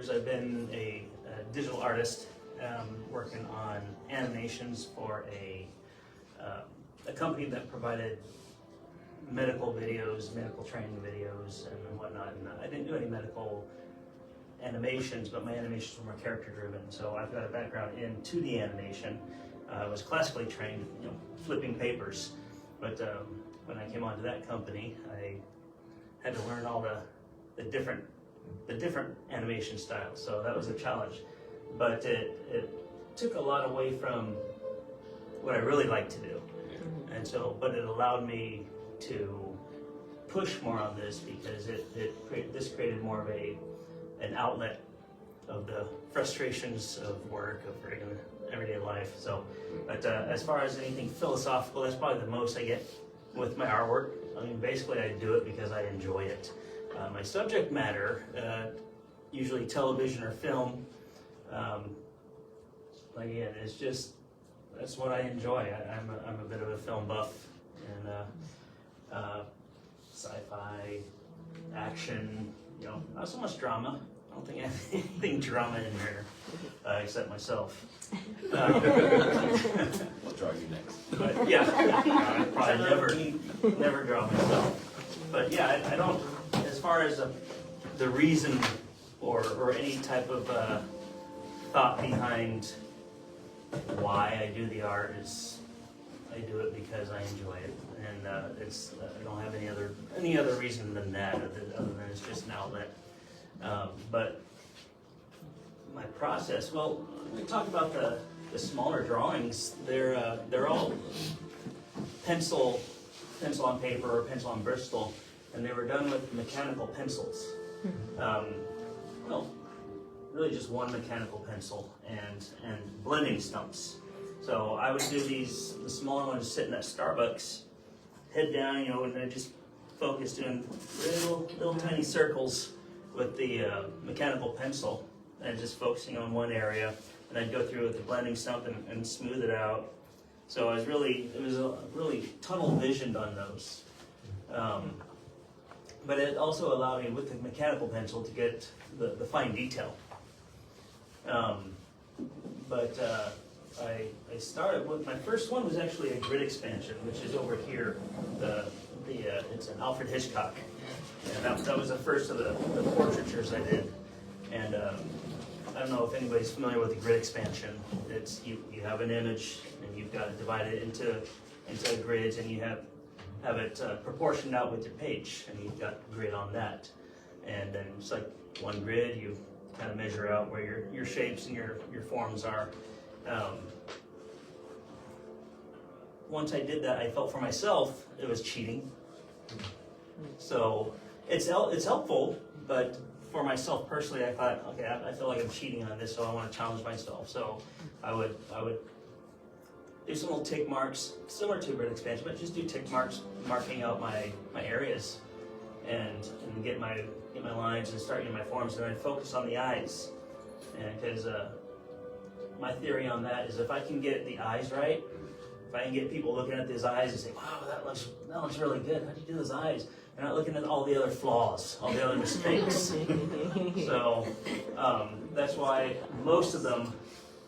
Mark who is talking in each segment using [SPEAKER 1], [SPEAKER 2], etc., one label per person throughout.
[SPEAKER 1] I've been a digital artist working on animations for a company that provided medical videos, medical training videos, and whatnot. And I didn't do any medical animations, but my animations were more character driven. So I've got a background in 2D animation. I was classically trained, flipping papers. But when I came onto that company, I had to learn all the different animation styles. So that was a challenge. But it took a lot away from what I really like to do. And so, but it allowed me to push more on this because this created more of an outlet of the frustrations of work, of regular everyday life. So, but as far as anything philosophical, that's probably the most I get with my artwork. I mean, basically I do it because I enjoy it. My subject matter, usually television or film, again, it's just, that's what I enjoy. I'm a bit of a film buff, and sci-fi, action, not so much drama. I don't think I have anything drama in here, except myself.
[SPEAKER 2] We'll draw you next.
[SPEAKER 1] But yeah, I probably never draw myself. But yeah, I don't, as far as the reason or any type of thought behind why I do the art is I do it because I enjoy it, and I don't have any other reason than that, other than it's just an outlet. But my process, well, we talk about the smaller drawings. They're all pencil on paper or pencil on Bristol, and they were done with mechanical pencils. Well, really just one mechanical pencil and blending stumps. So I would do the smaller ones sitting at Starbucks, head down, and I just focus doing little tiny circles with the mechanical pencil and just focusing on one area. And I'd go through with the blending stump and smooth it out. So it was really tunnel visioned on those. But it also allowed me with the mechanical pencil to get the fine detail. I started with, my first one was actually a grid expansion, which is over here. It's an Alfred Hitchcock. And that was the first of the portraitures I did. And I don't know if anybody's familiar with the grid expansion. It's you have an image and you've got to divide it into grids, and you have it proportioned out with your page, and you've got grid on that. And then it's like one grid, you kind of measure out where your shapes and your forms are. Once I did that, I felt for myself it was cheating. So it's helpful, but for myself personally, I thought, okay, I feel like I'm cheating on this, so I want to challenge myself. So I would do some little tick marks, similar to grid expansion, but just do tick marks, marking out my areas, and get my lines and start getting my forms, and I'd focus on the eyes, and because my theory on that is if I can get the eyes right, if I can get people looking at these eyes and say, wow, that looks really good. How'd you do those eyes? They're not looking at all the other flaws, all the other mistakes. So that's why most of them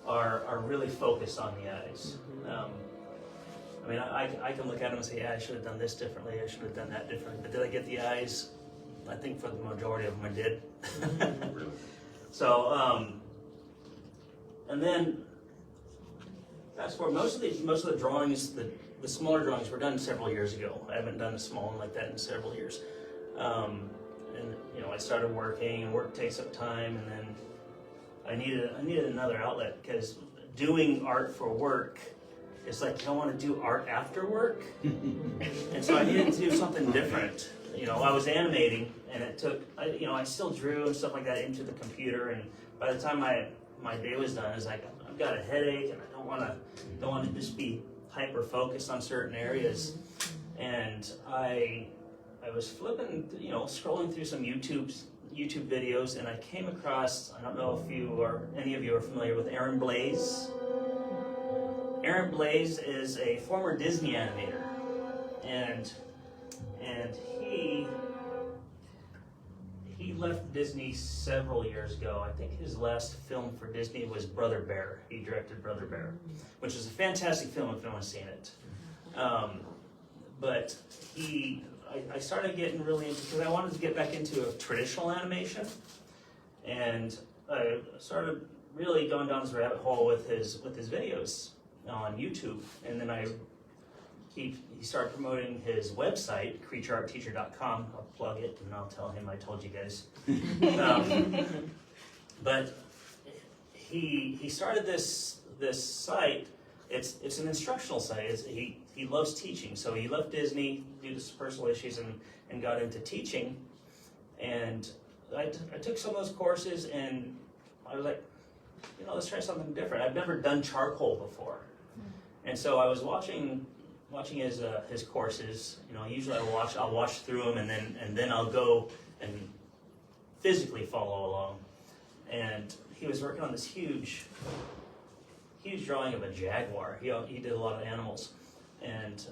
[SPEAKER 1] are really focused on the eyes. I mean, I can look at them and say, yeah, I should have done this differently. I should have done that differently. But did I get the eyes? I think for the majority of them, I did. So, and then that's where most of the drawings, the smaller drawings were done several years ago. I haven't done a small one like that in several years. And I started working, and work takes up time, and then I needed another outlet, because doing art for work, it's like you don't want to do art after work. And so I needed to do something different. I was animating, and it took, I still drew and stuff like that into the computer, and by the time my day was done, it's like, I've got a headache, and I don't want to just be hyper focused on certain areas. And I was flipping, scrolling through some YouTube videos, and I came across, I don't know if any of you are familiar with Aaron Blaise. Aaron Blaise is a former Disney animator, and he he left Disney several years ago. I think his last film for Disney was Brother Bear. He directed Brother Bear, which is a fantastic film if no one's seen it. But I started getting really into, because I wanted to get back into a traditional animation, and I started really going down this rabbit hole with his videos on YouTube, and then he started promoting his website, creatureartteacher.com. I'll plug it and I'll tell him I told you guys. But he started this site. It's an instructional site. He loves teaching, so he left Disney due to some personal issues and got into teaching. And I took some of those courses, and I was like, let's try something different. I've never done charcoal before, and so I was watching his courses. Usually I'll watch through them, and then I'll go and physically follow along. And he was working on this huge drawing of a jaguar. He did a lot of animals, and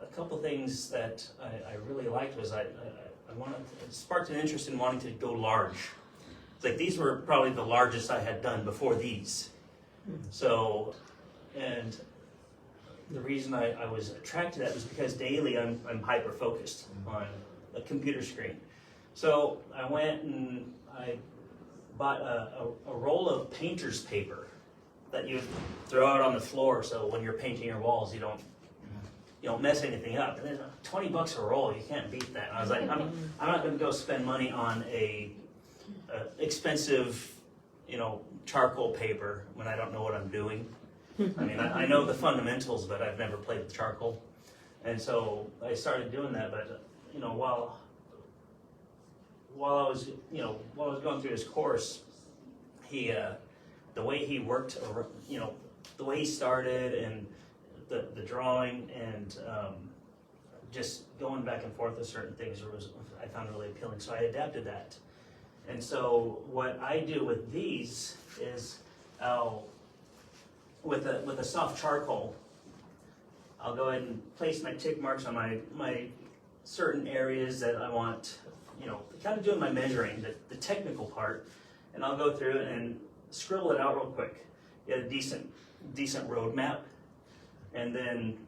[SPEAKER 1] a couple things that I really liked was it sparked an interest in wanting to go large. It's like these were probably the largest I had done before these. So, and the reason I was attracted to that was because daily I'm hyper focused on a computer screen. So I went and I bought a roll of painter's paper that you throw out on the floor, so when you're painting your walls you don't mess anything up. And then $20 a roll, you can't beat that. And I was like, I'm not going to go spend money on a expensive charcoal paper when I don't know what I'm doing. I mean, I know the fundamentals, but I've never played with charcoal. And so I started doing that, but while I was going through his course, the way he worked, the way he started, and the drawing, and just going back and forth with certain things I found really appealing. So I adapted that. And so what I do with these is with a soft charcoal, I'll go ahead and place my tick marks on my certain areas that I want, kind of doing my measuring, the technical part, and I'll go through and scribble it out real quick, get a decent road map, and then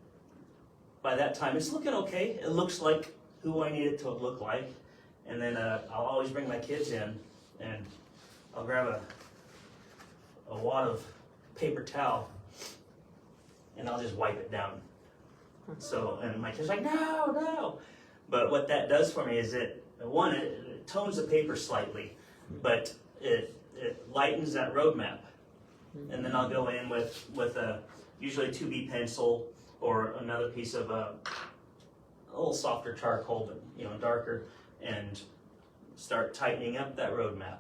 [SPEAKER 1] by that time it's looking okay. It looks like who I need it to look like, and then I'll always bring my kids in, and I'll grab a wad of paper towel, and I'll just wipe it down. So, and my kid's like, no. But what that does for me is it tones the paper slightly, but it lightens that roadmap. And then I'll go in with usually a 2B pencil or another piece of a little softer charcoal, but darker, and start tightening up that roadmap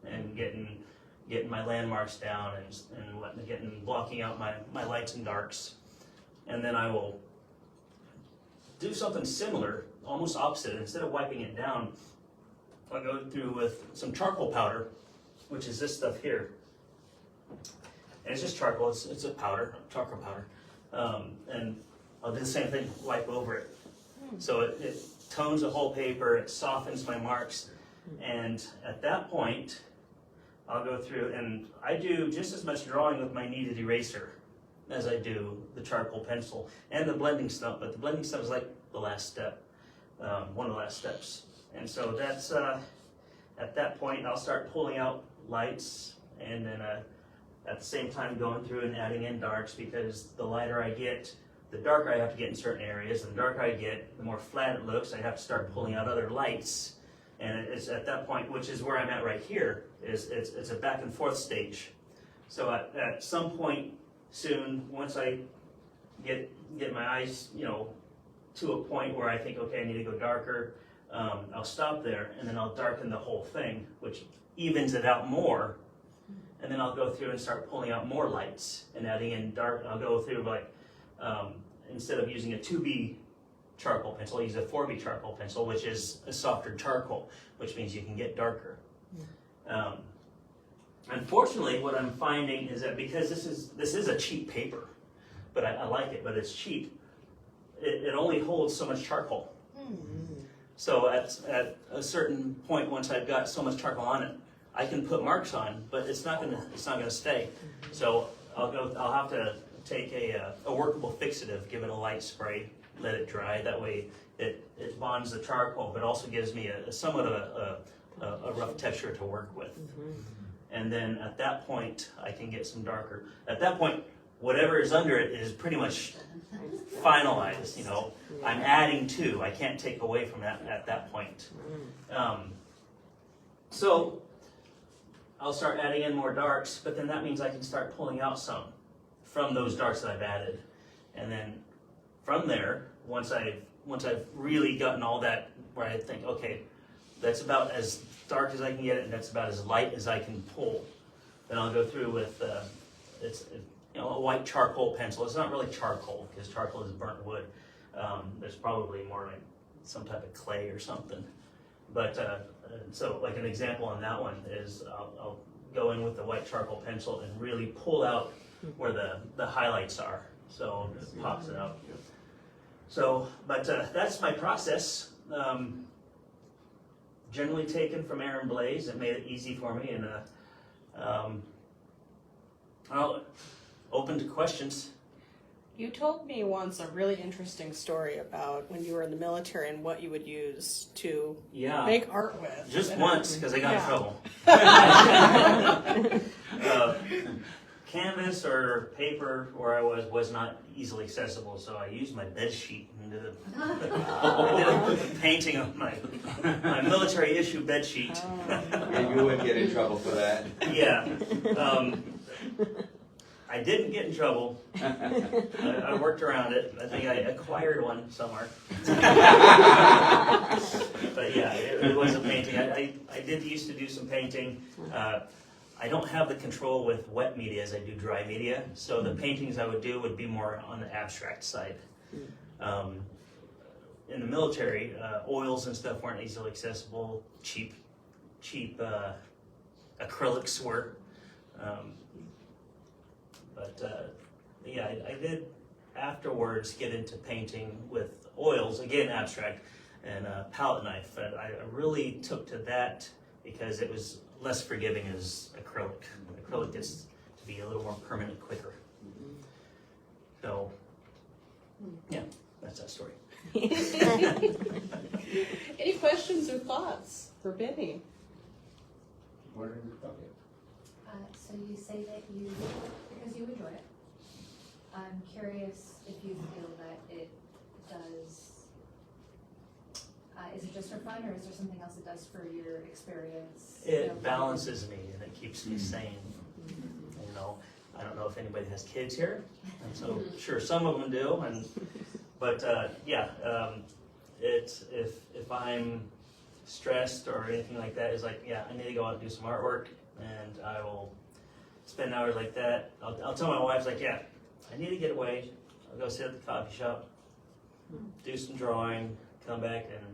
[SPEAKER 1] and getting my landmarks down and blocking out my lights and darks. And then I will do something similar, almost opposite. Instead of wiping it down, I'll go through with some charcoal powder, which is this stuff here. And it's just charcoal, it's a powder, charcoal powder. And I'll do the same thing, wipe over it. So it tones the whole paper, it softens my marks, and at that point, I'll go through and I do just as much drawing with my kneaded eraser as I do the charcoal pencil and the blending stuff, but the blending stuff is like the last step, one of the last steps. And so that's, at that point, I'll start pulling out lights, and then at the same time going through and adding in darks, because the lighter I get, the darker I have to get in certain areas, and the darker I get, the more flat it looks. I have to start pulling out other lights, and it's at that point, which is where I'm at right here, it's a back and forth stage. So at some point soon, once I get my eyes, to a point where I think, okay, I need to go darker, I'll stop there, and then I'll darken the whole thing, which evens it out more. And then I'll go through and start pulling out more lights and adding in dark. I'll go through instead of using a 2B charcoal pencil, I'll use a 4B charcoal pencil, which is a softer charcoal, which means you can get darker. Unfortunately, what I'm finding is that because this is a cheap paper, but I like it, but it's cheap, it only holds so much charcoal. So at a certain point, once I've got so much charcoal on it, I can put marks on, but it's not gonna stay. So I'll have to take a workable fixative, give it a light spray, let it dry. That way it bonds the charcoal, but also gives me somewhat of a rough texture to work with. And then at that point, I can get some darker. At that point, whatever is under it is pretty much finalized, you know. I'm adding to, I can't take away from that at that point. So I'll start adding in more darks, but then that means I can start pulling out some from those darks that I've added. And then from there, once I've really gotten all that, where I think, okay, that's about as dark as I can get it, and that's about as light as I can pull, then I'll go through with a white charcoal pencil. It's not really charcoal, because charcoal is burnt wood. There's probably more like some type of clay or something. But so like an example on that one is I'll go in with the white charcoal pencil and really pull out where the highlights are. So it pops it out. So, but that's my process. Generally taken from Aaron Blaze. It made it easy for me, and I'll open to questions.
[SPEAKER 3] You told me once a really interesting story about when you were in the military and what you would use to make art with.
[SPEAKER 1] Just once, because I got in trouble. Canvas or paper where I was not easily accessible, so I used my bed sheet and did a painting of my military issue bed sheet.
[SPEAKER 4] And you wouldn't get in trouble for that.
[SPEAKER 1] Yeah. I didn't get in trouble. I worked around it. I think I acquired one somewhere. But yeah, it was a painting. I did used to do some painting. I don't have the control with wet media as I do dry media, so the paintings I would do would be more on the abstract side. In the military, oils and stuff weren't easily accessible. Cheap acrylics were. I did afterwards get into painting with oils, again abstract, and a palette knife. And I really took to that because it was less forgiving as acrylic. Acrylic gets to be a little more permanent quicker. So, yeah, that's that story.
[SPEAKER 3] Any questions or thoughts for Benny?
[SPEAKER 5] So you say that because you enjoy it, I'm curious if you feel that it does, is it just for fun, or is there something else it does for your experience?
[SPEAKER 1] It balances me and it keeps me sane. You know, I don't know if anybody has kids here, and so sure some of them do, but it's if I'm stressed or anything like that, it's like, yeah, I need to go out and do some artwork, and I will spend hours like that. I'll tell my wife, like, yeah, I need to get away. I'll go sit at the coffee shop, do some drawing, come back, and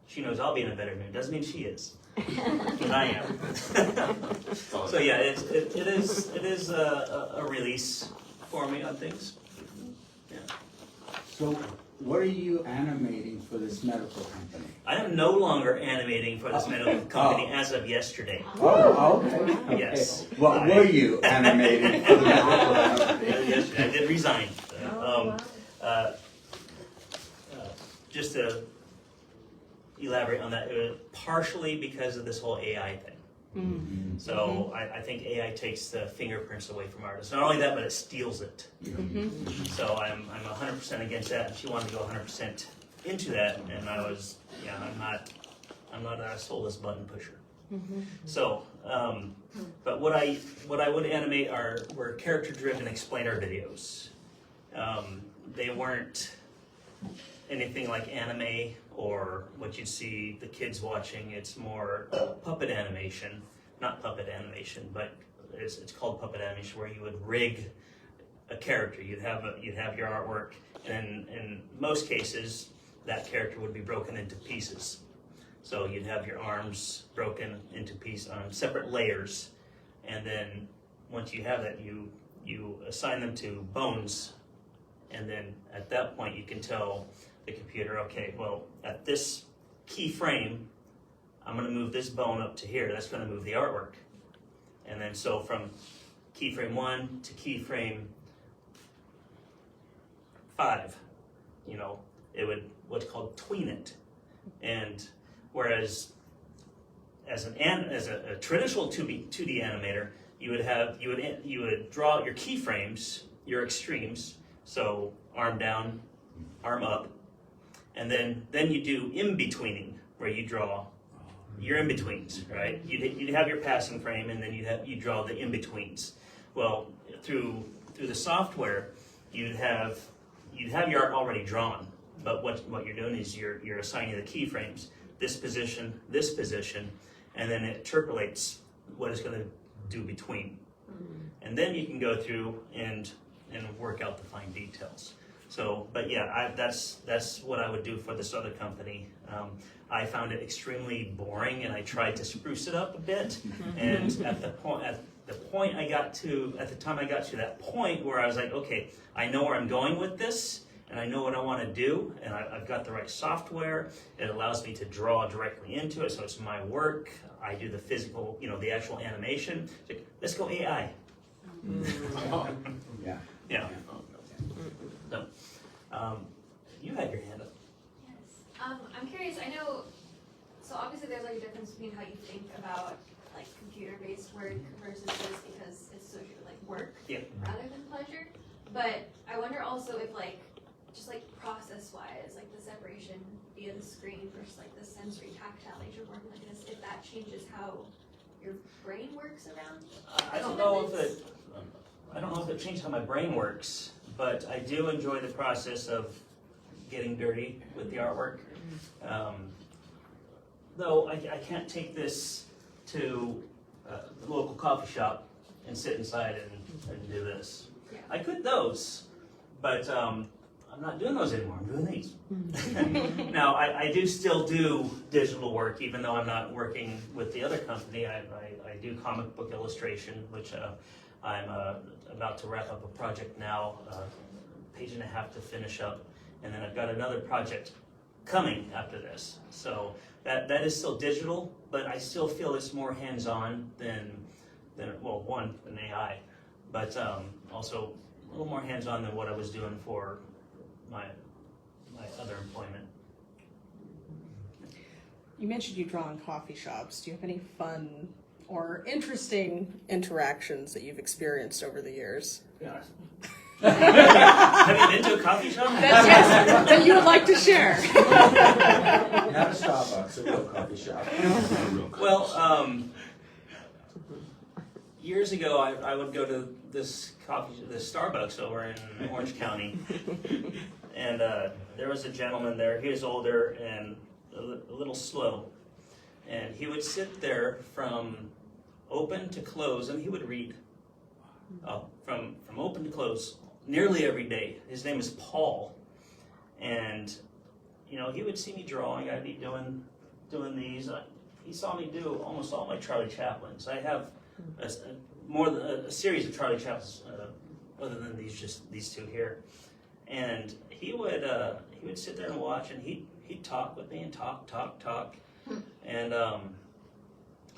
[SPEAKER 1] she knows I'll be in a better mood. Doesn't mean she is, but I am. So yeah, it is a release for me on things. Yeah.
[SPEAKER 6] So, what are you animating for this medical company?
[SPEAKER 1] I am no longer animating for this medical company as of yesterday.
[SPEAKER 6] Oh, okay.
[SPEAKER 1] Yes.
[SPEAKER 6] What were you animating for the medical company?
[SPEAKER 1] Yesterday, I did resign. Just to elaborate on that, it was partially because of this whole AI thing.
[SPEAKER 6] Mm-hmm.
[SPEAKER 1] So I think AI takes the fingerprints away from artists. Not only that, but it steals it.
[SPEAKER 6] Mm-hmm.
[SPEAKER 1] So I'm 100% against that. And she wanted to go 100% into that, and I was, I'm not a soulless button pusher. So, but what I would animate were character-driven explainer videos. They weren't anything like anime or what you'd see the kids watching. It's more puppet animation, not puppet animation, but it's called puppet animation, where you would rig a character. You'd have your artwork, and in most cases, that character would be broken into pieces. So you'd have your arms broken into pieces on separate layers, and then once you have that, you assign them to bones, and then at that point you can tell the computer, okay, well, at this keyframe, I'm going to move this bone up to here. That's going to move the artwork. And then so from keyframe 1 to keyframe 5, you know, it would what's called tween it. And whereas as a traditional 2D animator, you would draw your keyframes, your extremes, so arm down, arm up, and then you do in-betweening, where you draw your in-betweens, right? You'd have your passing frame, and then you draw the in-betweens. Well, through the software, you'd have your art already drawn, but what you're doing is you're assigning the keyframes, this position, and then it interpolates what it's going to do between. And then you can go through and work out the fine details. So, but yeah, that's what I would do for this other company. I found it extremely boring, and I tried to spruce it up a bit. And at the time I got to that point where I was like, okay, I know where I'm going with this, and I know what I want to do, and I've got the right software. It allows me to draw directly into it, so it's my work. I do the physical, the actual animation. It's like, let's go AI.
[SPEAKER 6] Yeah.
[SPEAKER 1] Yeah. So, you had your hand up.
[SPEAKER 7] Yes. I'm curious, I know, so obviously there's like a difference between how you think about like computer-based work versus just because it's associated with like work rather than pleasure. But I wonder also if like, just like process-wise, like the separation via the screen versus like the sensory tactile nature of working like this, if that changes how your brain works around.
[SPEAKER 1] I don't know if it changed how my brain works, but I do enjoy the process of getting dirty with the artwork. Though I can't take this to the local coffee shop and sit inside and do this.
[SPEAKER 7] Yeah.
[SPEAKER 1] I could those, but I'm not doing those anymore. I'm doing these. Now, I do still do digital work, even though I'm not working with the other company. I do comic book illustration, which I'm about to wrap up a project now, page and a half to finish up, and then I've got another project coming after this. So that is still digital, but I still feel it's more hands-on than AI, but also a little more hands-on than what I was doing for my other employment.
[SPEAKER 3] You mentioned you draw in coffee shops. Do you have any fun or interesting interactions that you've experienced over the years?
[SPEAKER 1] Yeah. Have you been to a coffee shop?
[SPEAKER 3] Yes, that you would like to share.
[SPEAKER 6] Not a Starbucks, a real coffee shop.
[SPEAKER 1] Well, years ago, I would go to this Starbucks over in Orange County, and there was a gentleman there. He was older and a little slow, and he would sit there from open to close, and he would read from open to close nearly every day. His name is Paul, and he would see me drawing. I'd be doing these. He saw me do almost all my Charlie Chaplins. I have a series of Charlie Chaplins, other than these two here. And he would sit there and watch, and he'd talk with me and talk. And I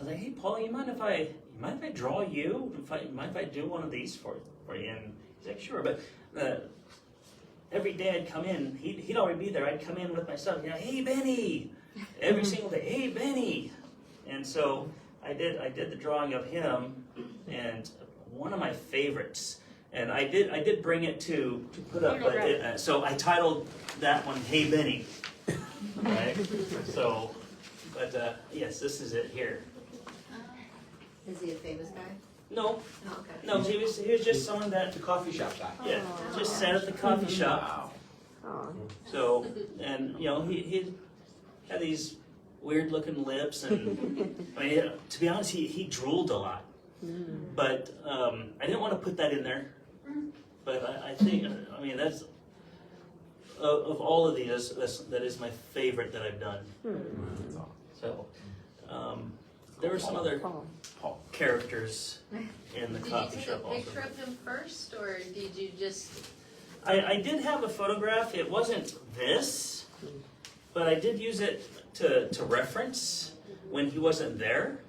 [SPEAKER 1] was like, hey Paul, you mind if I draw you? Mind if I do one of these for you? And he's like, sure. But every day I'd come in, he'd already be there. I'd come in with myself, hey Benny, every single day, hey Benny. And so I did the drawing of him, and one of my favorites. And I did bring it to put up, but so I titled that one "Hey Benny," right? So, but yes, this is it here.
[SPEAKER 8] Is he a famous guy?
[SPEAKER 1] No,
[SPEAKER 8] Oh, okay.
[SPEAKER 1] no, he was just someone that
[SPEAKER 6] The coffee shop guy.
[SPEAKER 1] just sat at the coffee shop. So, and he had these weird looking lips, and I mean, to be honest, he drooled a lot. But I didn't want to put that in there. But I think, that's of all of these, that is my favorite that I've done. So there were some other characters in the coffee shop also.
[SPEAKER 8] Did you take a picture of him first, or did you just?
[SPEAKER 1] I did have a photograph. It wasn't this, but I did use it to reference when he wasn't there.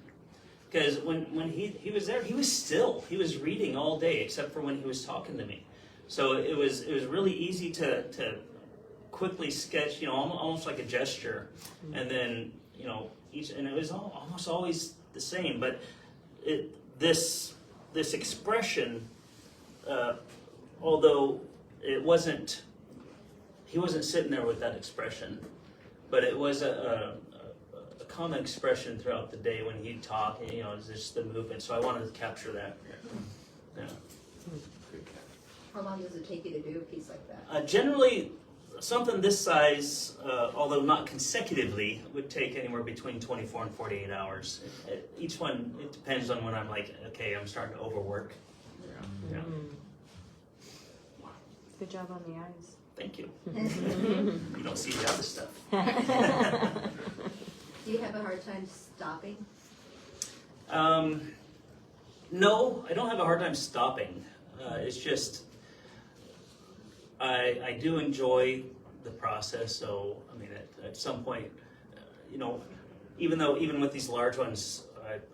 [SPEAKER 1] Because when he was there, he was still. He was reading all day, except for when he was talking to me. So it was really easy to quickly sketch, almost like a gesture, and then and it was almost always the same. But this expression, although he wasn't sitting there with that expression, but it was a common expression throughout the day when he'd talk, and it's just the movement. So I wanted to capture that. Yeah.
[SPEAKER 8] How long does it take you to do a piece like that?
[SPEAKER 1] Generally, something this size, although not consecutively, would take anywhere between 24 and 48 hours. Each one, it depends on when I'm like, okay, I'm starting to overwork. Yeah.
[SPEAKER 9] Good job on the eyes.
[SPEAKER 1] Thank you. You don't see the other stuff.
[SPEAKER 8] Do you have a hard time stopping?
[SPEAKER 1] No, I don't have a hard time stopping. It's just I do enjoy the process. So I mean, at some point, even with these large ones,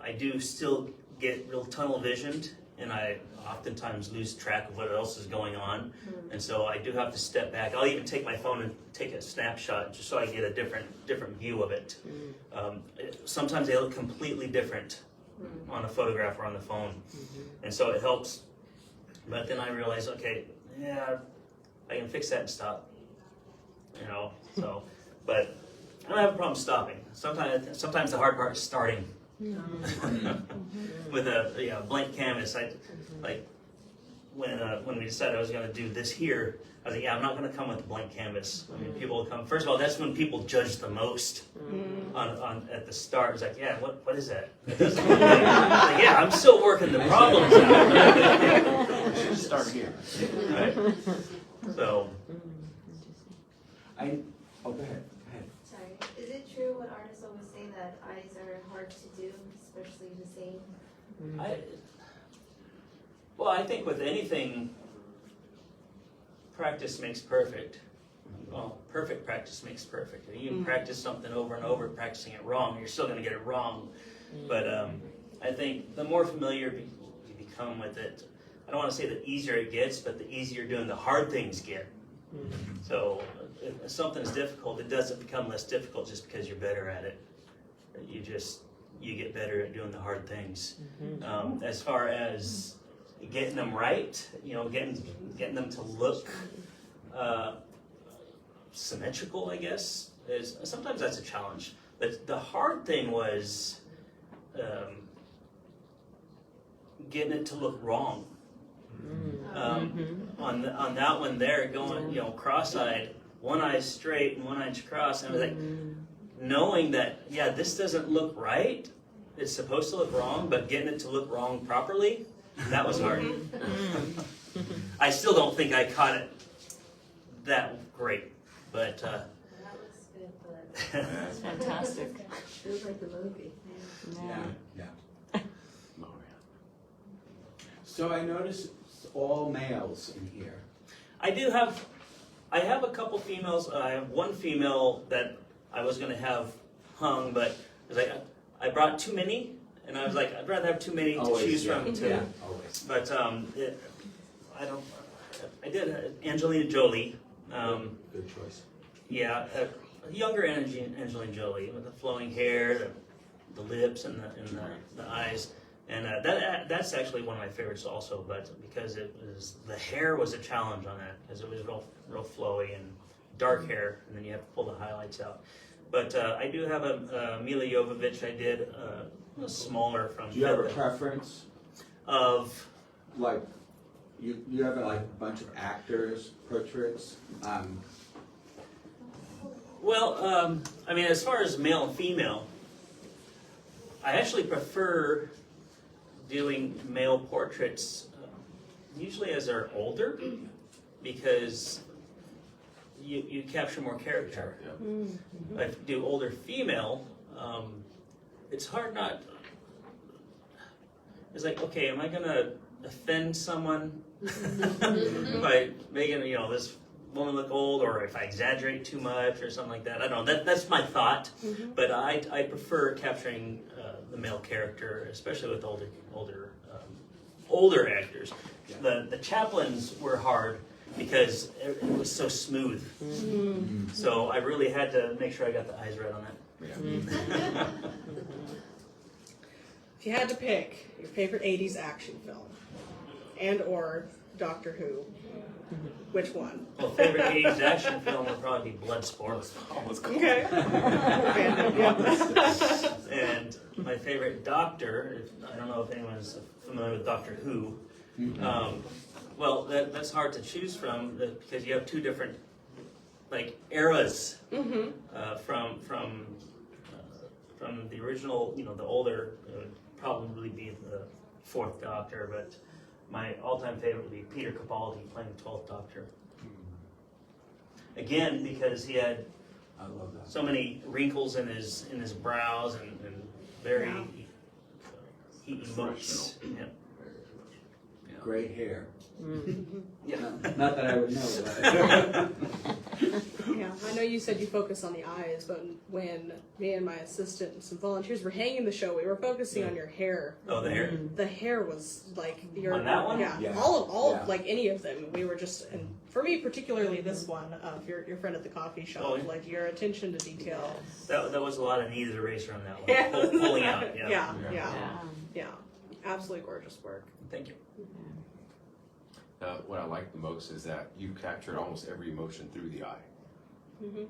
[SPEAKER 1] I do still get real tunnel visioned, and I oftentimes lose track of what else is going on. And so I do have to step back. I'll even take my phone and take a snapshot just so I get a different view of it. Sometimes they look completely different on a photograph or on the phone, and so it helps. But then I realize, okay, yeah, I can fix that and stop. So, but I don't have a problem stopping. Sometimes the hard part is starting. With a blank canvas, like when we decided I was going to do this here, I was like, yeah, I'm not going to come with a blank canvas. I mean, people will come. First of all, that's when people judge the most on at the start. It's like, yeah, what is that? That doesn't look like, yeah, I'm still working the problems out.
[SPEAKER 2] Should start here.
[SPEAKER 1] Right. So.
[SPEAKER 6] Go ahead.
[SPEAKER 10] Sorry. Is it true what artists always say that eyes are hard to do, especially the same?
[SPEAKER 1] I think with anything, practice makes perfect. Well, perfect practice makes perfect. You can practice something over and over, practicing it wrong, you're still going to get it wrong. But I think the more familiar you become with it, I don't want to say the easier it gets, but the easier doing the hard things get. So if something's difficult, it doesn't become less difficult just because you're better at it. You get better at doing the hard things. As far as getting them right, getting them to look symmetrical, I guess, is sometimes that's a challenge. But the hard thing was getting it to look wrong. On that one there, going cross-eyed, one eye straight and one eye crossed, and I was like, knowing that this doesn't look right, it's supposed to look wrong, but getting it to look wrong properly, that was hard. I still don't think I caught it that great, but
[SPEAKER 10] That looks good, but
[SPEAKER 9] That's fantastic.
[SPEAKER 8] Feels like the movie.
[SPEAKER 6] Yeah. So I noticed it's all males in here.
[SPEAKER 1] I have a couple females. I have one female that I was going to have hung, but I brought too many, and I was like, I'd rather have too many to choose from.
[SPEAKER 6] Yeah, always.
[SPEAKER 1] But I did Angelina Jolie.
[SPEAKER 4] Good choice.
[SPEAKER 1] Yeah, a younger Angelina Jolie with the flowing hair, the lips, and the eyes. And that's actually one of my favorites also, but because the hair was a challenge on that, because it was real flowy and dark hair, and then you have to pull the highlights out. But I do have a Mila Jovovich I did, a smaller from.
[SPEAKER 6] Do you have a preference?
[SPEAKER 1] Of?
[SPEAKER 6] Like, you have a bunch of actors' portraits?
[SPEAKER 1] Well, I mean, as far as male and female, I actually prefer doing male portraits usually as they're older, because you capture more character. If I do older female, it's hard not. It's like, okay, am I gonna offend someone by making this woman look old, or if I exaggerate too much or something like that. I don't know. That's my thought. But I prefer capturing the male character, especially with older actors. The chaplains were hard because it was so smooth. So I really had to make sure I got the eyes right on that.
[SPEAKER 2] Yeah.
[SPEAKER 3] If you had to pick your favorite 80s action film and or Doctor Who, which one?
[SPEAKER 1] Well, favorite 80s action film would probably be Bloodsport.
[SPEAKER 3] Okay.
[SPEAKER 1] And my favorite Doctor, I don't know if anyone's familiar with Doctor Who. Well, that's hard to choose from because you have two different eras from the original. The older would probably be the fourth Doctor, but my all-time favorite would be Peter Capaldi playing the 12th Doctor. Again, because he had so many wrinkles in his brows and very he emotes. Yeah.
[SPEAKER 6] Great hair.
[SPEAKER 1] Yeah.
[SPEAKER 6] Not that I would know, but
[SPEAKER 3] Yeah, I know you said you focus on the eyes, but when me and my assistant and some volunteers were hanging the show, we were focusing on your hair.
[SPEAKER 1] Oh, the hair.
[SPEAKER 3] The hair was like your
[SPEAKER 1] On that one?
[SPEAKER 3] Yeah,
[SPEAKER 6] Yeah.
[SPEAKER 3] all
[SPEAKER 6] Yeah.
[SPEAKER 3] like any of them. We were just, and for me particularly this one, your friend at the coffee shop,
[SPEAKER 1] Oh, yeah.
[SPEAKER 3] like your attention to detail.
[SPEAKER 1] That was a lot of needed eraser on that one.
[SPEAKER 3] Yeah.
[SPEAKER 1] Pulling out. Yeah.
[SPEAKER 3] Yeah, absolutely gorgeous work.
[SPEAKER 1] Thank you.
[SPEAKER 2] What I like the most is that you captured almost every emotion through the eye. You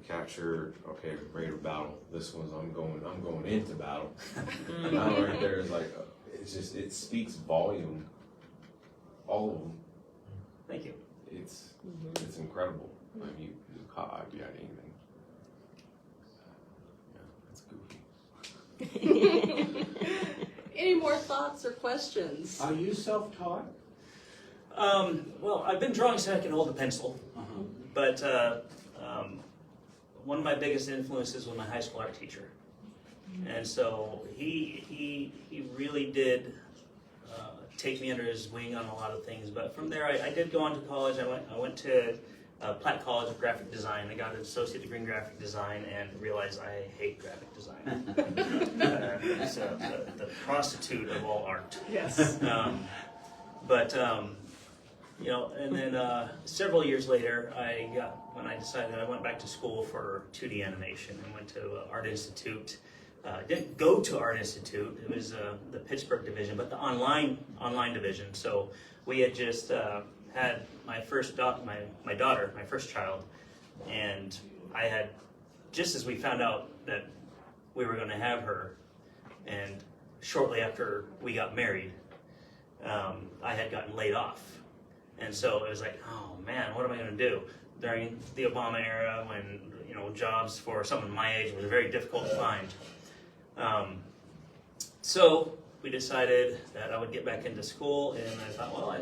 [SPEAKER 2] captured, okay, ready to battle. This one's I'm going into battle. And that one right there is like, it speaks volume. All of them.
[SPEAKER 1] Thank you.
[SPEAKER 2] It's incredible. I mean, you caught eye behind anything. Yeah, that's goofy.
[SPEAKER 3] Any more thoughts or questions?
[SPEAKER 6] are you self-taught?
[SPEAKER 1] Well, I've been drawing since I can hold a pencil, but one of my biggest influences was my high school art teacher, and so he really did take me under his wing on a lot of things. But from there, I did go on to college. I went to Platt College of Graphic Design. I got an associate degree in graphic design and realized I hate graphic design. It's the prostitute of all art.
[SPEAKER 3] Yes.
[SPEAKER 1] And then several years later, when I decided I went back to school for 2D animation and went to Art Institute. Didn't go to Art Institute. It was the Pittsburgh division, but the online division. So we had just had my first my daughter, my first child, and I had, just as we found out that we were going to have her, and shortly after we got married, I had gotten laid off. And so it was like, oh man, what am I going to do? During the Obama era, when jobs for someone my age was very difficult to find. So we decided that I would get back into school, and I thought, well,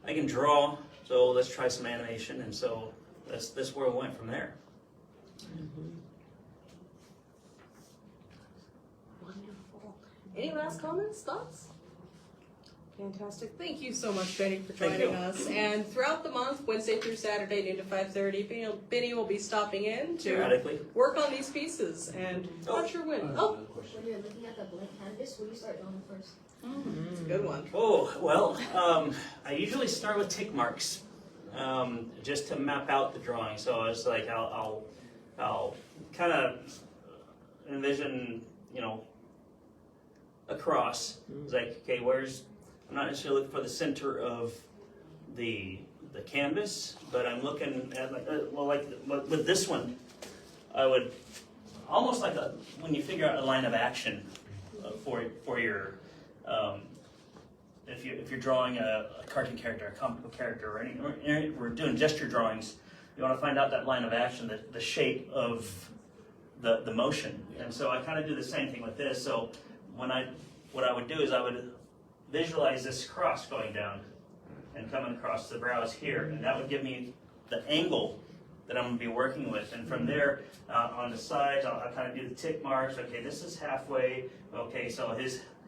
[SPEAKER 1] I can draw, so let's try some animation. And so that's where we went from there.
[SPEAKER 3] Wonderful. Any last comments, thoughts? Fantastic. Thank you so much, Benny, for joining us. And throughout the month, Wednesday through Saturday, noon to 5:30, Benny will be stopping in to
[SPEAKER 1] Periodically.
[SPEAKER 3] work on these pieces. And not sure when. Oh,
[SPEAKER 8] When you're looking at the blank canvas, what do you start drawing first?
[SPEAKER 3] it's a good one.
[SPEAKER 1] Oh, well, I usually start with tick marks, just to map out the drawing. So it's like I'll kind of envision, across. It's like, okay, I'm not necessarily looking for the center of the canvas, but I'm looking at with this one, I would almost like when you figure out a line of action for your if you're drawing a cartoon character, a comic book character, or we're doing gesture drawings, you want to find out that line of action, the shape of the motion. And so I kind of do the same thing with this. So what I would do is I would visualize this cross going down and coming across the brows here, and that would give me the angle that I'm going to be working with. And from there, on the sides, I'll kind of do the tick marks. Okay, this is halfway. Okay, so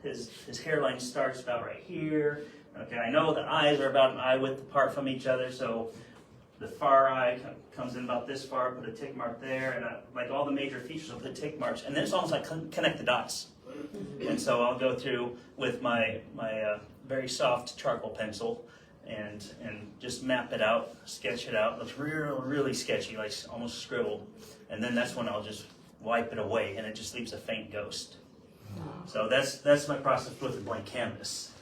[SPEAKER 1] his hairline starts about right here. Okay, I know the eyes are about an eye width apart from each other, so the far eye comes in about this far, put a tick mark there, and like all the major features, I'll put tick marks, and then it's almost like connect the dots. And so I'll go through with my very soft charcoal pencil and just map it out, sketch it out. It looks really sketchy, like almost scribbled. And then that's when I'll just wipe it away, and it just leaves a faint ghost. So that's my process with a blank canvas.